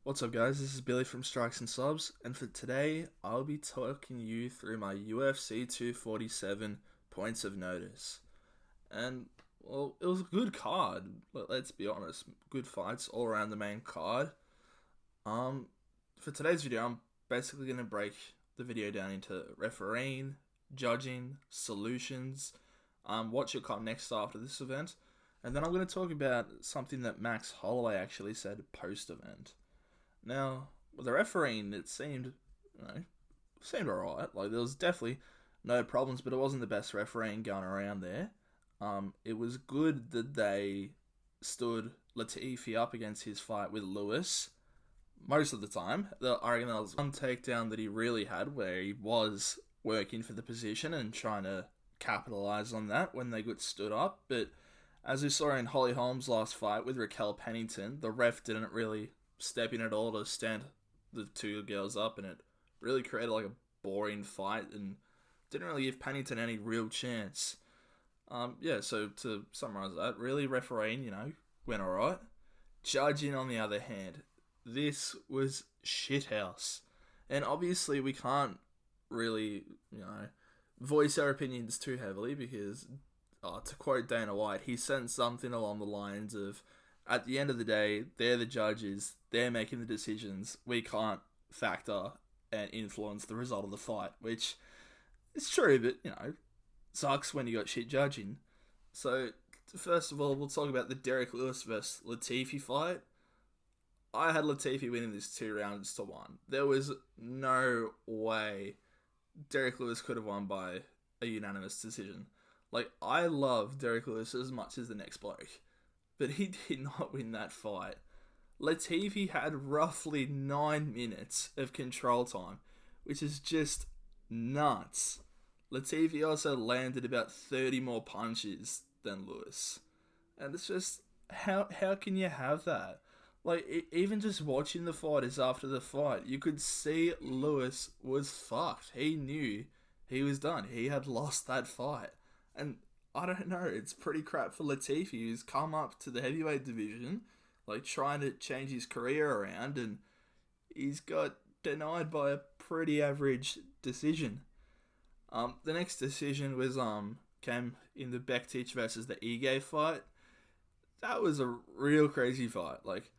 What's up, guys? This is Billy from Strikes and Subs, and for today, I'll be talking you through my UFC 247 points of notice. And, well, it was a good card, let's be honest. Good fights all around the main card. Um, for today's video, I'm basically going to break the video down into refereeing, judging, solutions, what should come next after this event, and then I'm going to talk about something that Max Holloway actually said post-event. Now, with the refereeing, it seemed, seemed alright. Like, there was definitely no problems, but it wasn't the best refereeing going around there. It was good that they stood Latifi up against his fight with Lewis most of the time. I reckon there was one takedown that he really had where he was working for the position and trying to capitalize on that when they got stood up. But as we saw in Holly Holmes' last fight with Raquel Pennington, the ref didn't really step in at all to stand the two girls up, and it really created like a boring fight and didn't really give Pennington any real chance. So to summarize that, really refereeing, went alright. Judging, on the other hand, this was shithouse. And obviously we can't really, voice our opinions too heavily because, to quote Dana White, he said something along the lines of, at the end of the day, they're the judges, they're making the decisions, we can't factor and influence the result of the fight, which is true, but, sucks when you got shit judging. So, first of all, we'll talk about the Derek Lewis versus Latifi fight. I had Latifi winning this 2-1. There was no way Derek Lewis could have won by a unanimous decision. Like, I love Derek Lewis as much as the next bloke, but he did not win that fight. Latifi had roughly 9 minutes of control time, which is just nuts. Latifi also landed about 30 more punches than Lewis. And it's just, how can you have that? Like, even just watching the fighters after the fight, you could see Lewis was fucked. He knew he was done. He had lost that fight. And I don't know, it's pretty crap for Latifi, who's come up to the heavyweight division, like trying to change his career around, and he's got denied by a pretty average decision. The next decision was came in the Bektic versus the Ige fight. That was a real crazy fight. Like,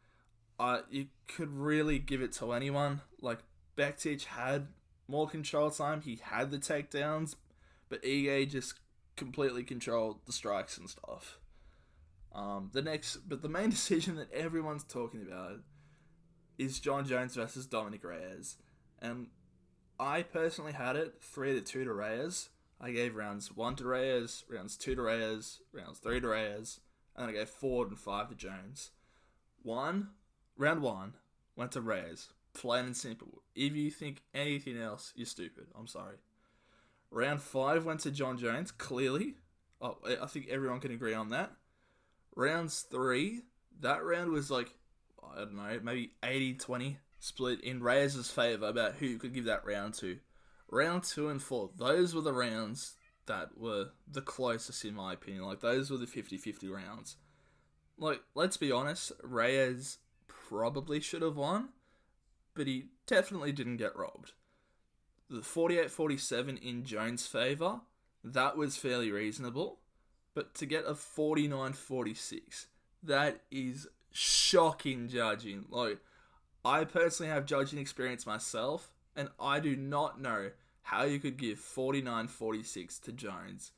you could really give it to anyone. Like, Bektic had more control time, he had the takedowns, but Ige just completely controlled the strikes and stuff. But the main decision that everyone's talking about is Jon Jones versus Dominic Reyes. And I personally had it 3-2 to Reyes. I gave rounds 1 to Reyes, rounds 2 to Reyes, rounds 3 to Reyes, and then I gave 4 and 5 to Jones. Round 1 went to Reyes. Plain and simple. If you think anything else, you're stupid. I'm sorry. Round 5 went to Jon Jones, clearly. I think everyone can agree on that. Rounds 3, that round was like, I don't know, maybe 80-20 split in Reyes' favour about who you could give that round to. Round 2 and 4, those were the rounds that were the closest in my opinion. Like, those were the 50-50 rounds. Like, let's be honest, Reyes probably should have won, but he definitely didn't get robbed. The 48-47 in Jones' favour, that was fairly reasonable. But to get a 49-46, that is shocking judging. Like, I personally have judging experience myself, and I do not know how you could give 49-46 to Jones.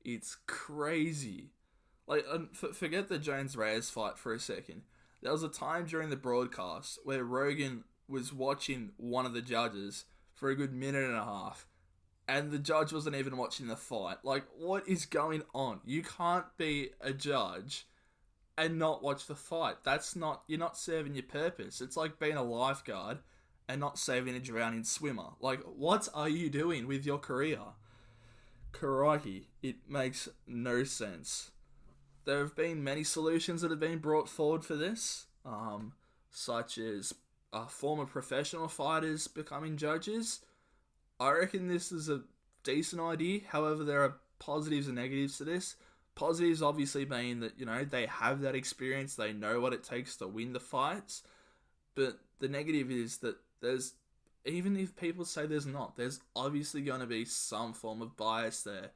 It's crazy. Like, forget the Jones-Reyes fight for a second. There was a time during the broadcast where Rogan was watching one of the judges for a good minute and a half, and the judge wasn't even watching the fight. Like, what is going on? You can't be a judge and not watch the fight. You're not serving your purpose. It's like being a lifeguard and not saving a drowning swimmer. Like, what are you doing with your career? Crikey, it makes no sense. There have been many solutions that have been brought forward for this, such as former professional fighters becoming judges. I reckon this is a decent idea. However, there are positives and negatives to this. Positives obviously being that, they have that experience, they know what it takes to win the fights. But the negative is that there's, even if people say there's not, there's obviously going to be some form of bias there.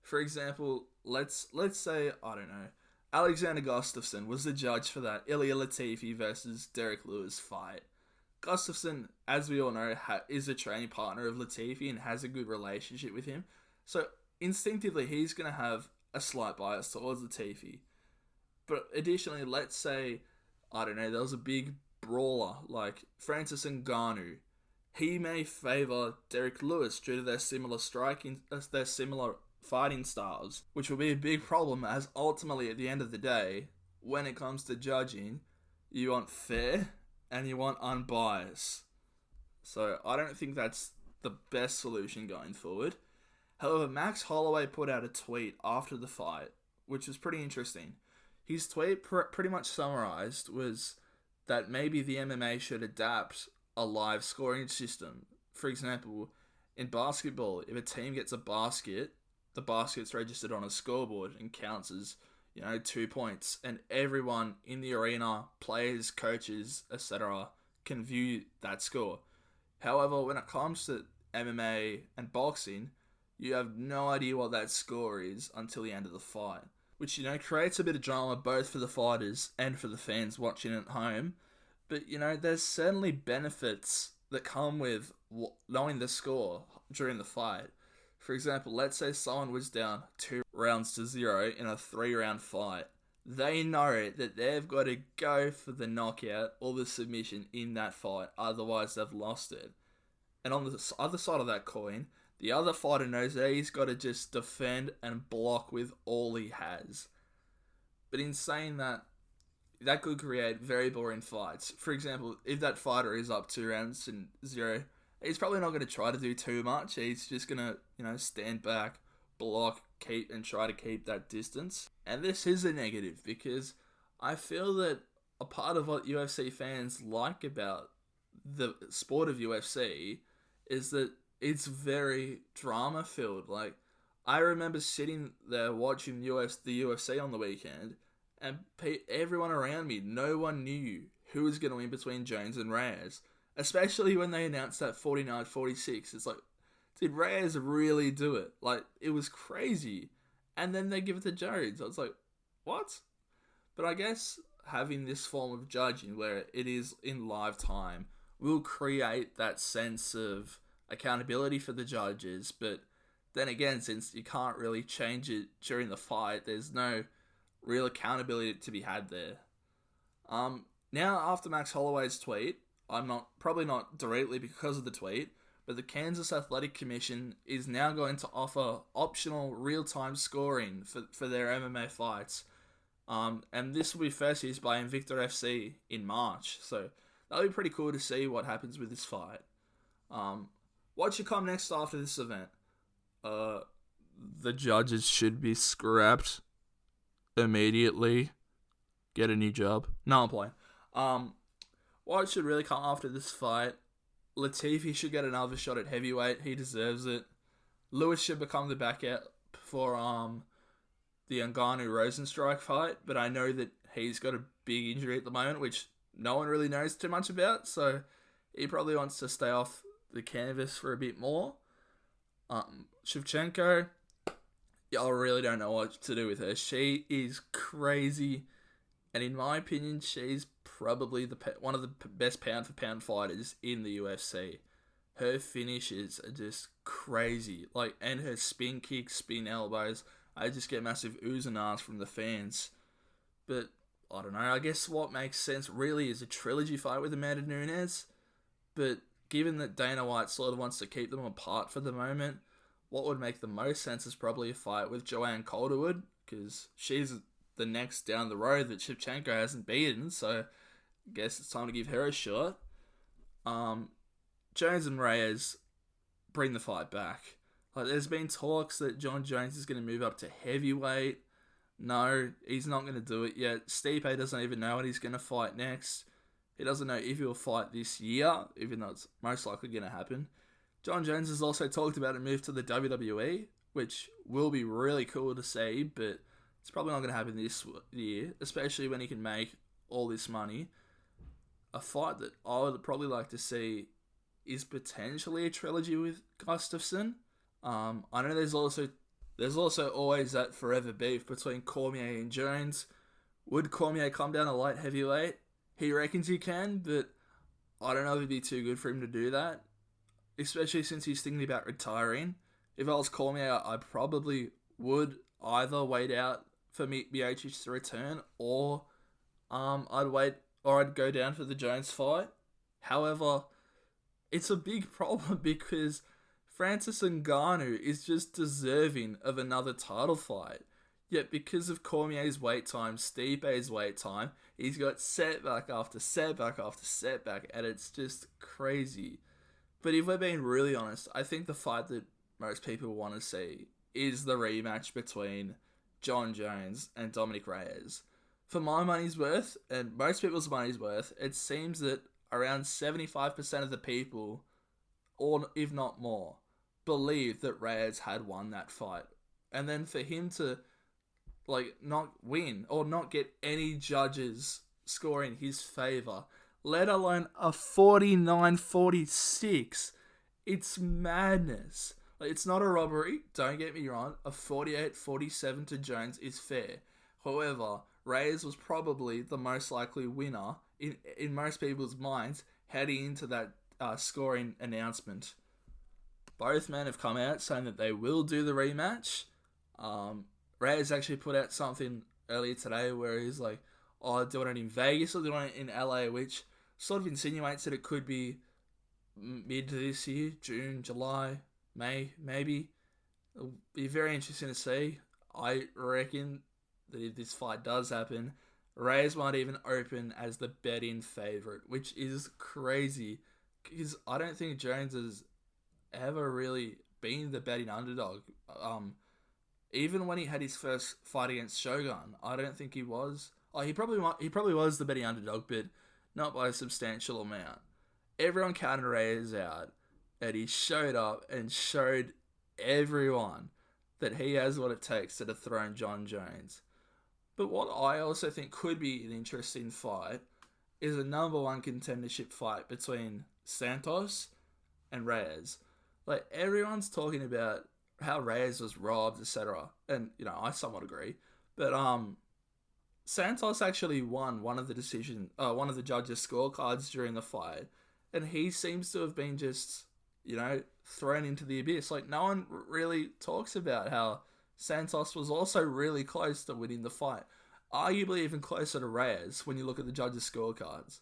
For example, let's say, I don't know, Alexander Gustafsson was the judge for that Ilia Latifi versus Derek Lewis fight. Gustafsson, as we all know, is a training partner of Latifi and has a good relationship with him. So instinctively, he's going to have a slight bias towards Latifi. But additionally, let's say, I don't know, there was a big brawler like Francis Ngannou. He may favour Derek Lewis due to their similar fighting styles, which will be a big problem, as ultimately at the end of the day, when it comes to judging, you want fair and you want unbiased. So I don't think that's the best solution going forward. However, Max Holloway put out a tweet after the fight, which was pretty interesting. His tweet pretty much summarized was that maybe the MMA should adapt a live scoring system. For example, in basketball, if a team gets a basket, the basket's registered on a scoreboard and counts as, 2 points, and everyone in the arena, players, coaches, etc., can view that score. However, when it comes to MMA and boxing, you have no idea what that score is until the end of the fight, which, creates a bit of drama both for the fighters and for the fans watching at home. But, there's certainly benefits that come with knowing the score during the fight. For example, let's say someone was down 2-0 in a 3-round fight. They know that they've got to go for the knockout or the submission in that fight, otherwise they've lost it. And on the other side of that coin, the other fighter knows that he's got to just defend and block with all he has. But in saying that, that could create very boring fights. For example, if that fighter is up 2-0, he's probably not going to try to do too much. He's just going to, stand back, block, and try to keep that distance. And this is a negative, because I feel that a part of what UFC fans like about the sport of UFC is that it's very drama filled. Like, I remember sitting there watching the UFC on the weekend, and everyone around me, no one knew who was going to win between Jones and Reyes. Especially when they announced that 49-46. It's like, did Reyes really do it? Like, it was crazy. And then they give it to Jones. I was like, what? But I guess having this form of judging where it is in live time will create that sense of accountability for the judges. But then again, since you can't really change it during the fight, there's no real accountability to be had there. Now, after Max Holloway's tweet, probably not directly because of the tweet, but the Kansas Athletic Commission is now going to offer optional real-time scoring for their MMA fights. And this will be first used by Invicta FC in March. So that'll be pretty cool to see what happens with this fight. What should come next after this event? The judges should be scrapped immediately. Get a new job. No, I'm playing. What should really come after this fight? Latifi should get another shot at heavyweight. He deserves it. Lewis should become the backup for the Ngannou-Rosenstrike fight, but I know that he's got a big injury at the moment, which no one really knows too much about, so he probably wants to stay off the canvas for a bit more. Shevchenko, I really don't know what to do with her. She is crazy, and in my opinion, she's probably one of the best pound-for-pound fighters in the UFC. Her finishes are just crazy. And her spin kicks, spin elbows, I just get massive oohs and ahs from the fans. But, I don't know, I guess what makes sense really is a trilogy fight with Amanda Nunes. But given that Dana White sort of wants to keep them apart for the moment, what would make the most sense is probably a fight with Joanne Calderwood, because she's the next down the road that Shevchenko hasn't beaten, so I guess it's time to give her a shot. Jones and Reyes bring the fight back. There's been talks that John Jones is going to move up to heavyweight. No, he's not going to do it yet. Stipe doesn't even know when he's going to fight next. He doesn't know if he'll fight this year, even though it's most likely going to happen. John Jones has also talked about a move to the WWE, which will be really cool to see, but it's probably not going to happen this year, especially when he can make all this money. a fight that I would probably like to see is potentially a trilogy with Gustafsson. I know there's also always that forever beef between Cormier and Jones. Would Cormier come down a light heavyweight? He reckons he can, but I don't know if it'd be too good for him to do that, especially since he's thinking about retiring. If I was Cormier, I probably would either wait out for Miocic to return, or I'd go down for the Jones fight. However, it's a big problem because Francis Ngannou is just deserving of another title fight. Yet because of Cormier's wait time, Stipe's wait time, he's got setback after setback after setback, and it's just crazy. But if we're being really honest, I think the fight that most people want to see is the rematch between John Jones and Dominic Reyes. For my money's worth, and most people's money's worth, it seems that around 75% of the people, or if not more, believe that Reyes had won that fight. And then for him to not win or not get any judges score in his favor, let alone a 49-46, it's madness. It's not a robbery, don't get me wrong. A 48-47 to Jones is fair. However, Reyes was probably the most likely winner in most people's minds heading into that scoring announcement. Both men have come out saying that they will do the rematch. Reyes actually put out something earlier today where he's like, oh, doing it in Vegas or doing it in LA, which sort of insinuates that it could be mid this year, June, July, May, maybe. It'll be very interesting to see. I reckon that if this fight does happen, Reyes might even open as the bet-in favourite, which is crazy because I don't think Jones has ever really been the betting underdog. Even when he had his first fight against Shogun, I don't think he was. Oh, he probably was the betting underdog, but not by a substantial amount. Everyone counted Reyes out, and he showed up and showed everyone that he has what it takes to dethrone John Jones. But what I also think could be an interesting fight is a number one contendership fight between Santos and Reyes. Everyone's talking about how Reyes was robbed, etc. And, I somewhat agree. But Santos actually won one of the judges' scorecards during the fight. And he seems to have been just, thrown into the abyss. No one really talks about how Santos was also really close to winning the fight. Arguably even closer to Reyes when you look at the judges' scorecards.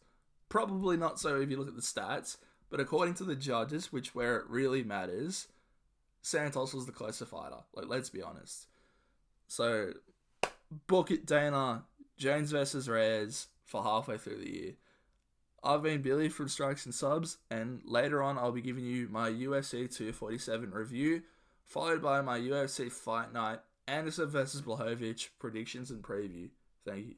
Probably not so if you look at the stats, but according to the judges, where it really matters, Santos was the closer fighter. Let's be honest. So, book it, Dana. Jones versus Reyes for halfway through the year. I've been Billy from Strikes and Subs, and later on I'll be giving you my UFC 247 review, followed by my UFC Fight Night, Anderson versus Blachowicz predictions and preview. Thank you.